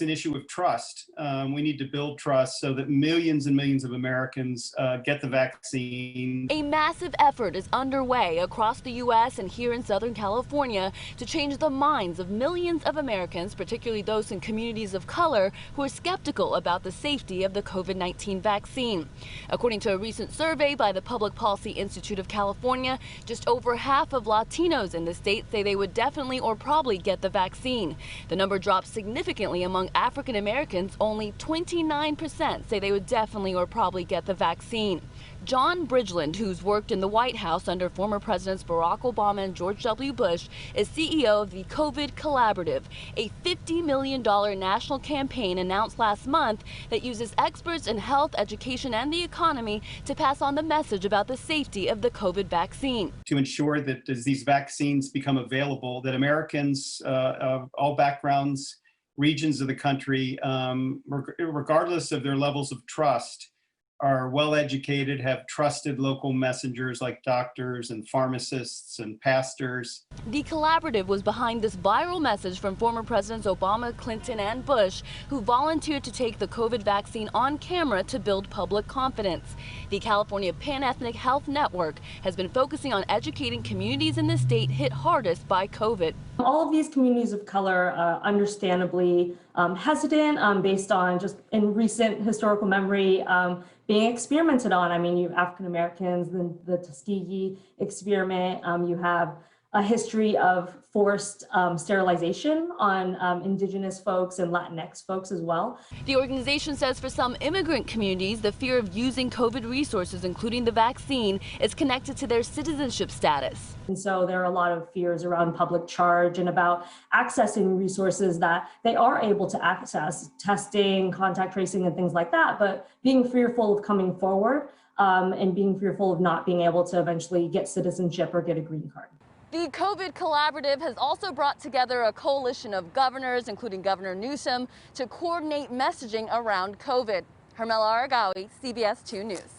an issue of trust. We need to build trust so that millions and millions of Americans get the vaccine. A massive effort is underway across the U.S. and here in Southern California to change the minds of millions of Americans, particularly those in communities of color, who are skeptical about the safety of the COVID-19 vaccine. According to a recent survey by the Public Policy Institute of California, just over half of Latinos in the state say they would definitely or probably get the vaccine. The number dropped significantly among African Americans. Only 29% say they would definitely or probably get the vaccine. John Bridgeland, who's worked in the White House under former Presidents Barack Obama and George W. Bush, is CEO of the COVID Collaborative, a $50 million national campaign announced last month that uses experts in health, education, and the economy to pass on the message about the safety of the COVID vaccine. To ensure that as these vaccines become available, that Americans of all backgrounds, regions of the country, regardless of their levels of trust, are well educated, have trusted local messengers like doctors and pharmacists and pastors. The Collaborative was behind this viral message from former Presidents Obama, Clinton, and Bush, who volunteered to take the COVID vaccine on camera to build public confidence. The California Pan-Ethnic Health Network has been focusing on educating communities in the state hit hardest by COVID. All of these communities of color are understandably hesitant based on just in recent historical memory being experimented on. I mean, you have African Americans, the Tuskegee experiment, you have a history of forced sterilization on indigenous folks and Latinx folks as well. The organization says for some immigrant communities, the fear of using COVID resources, including the vaccine, is connected to their citizenship status. And so there are a lot of fears around public charge and about accessing resources that they are able to access, testing, contact tracing, and things like that, but being fearful of coming forward and being fearful of not being able to eventually get citizenship or get a green card. The COVID Collaborative has also brought together a coalition of governors, including Governor Newsom, to coordinate messaging around COVID. Hermela Aragawi, CBS 2 News.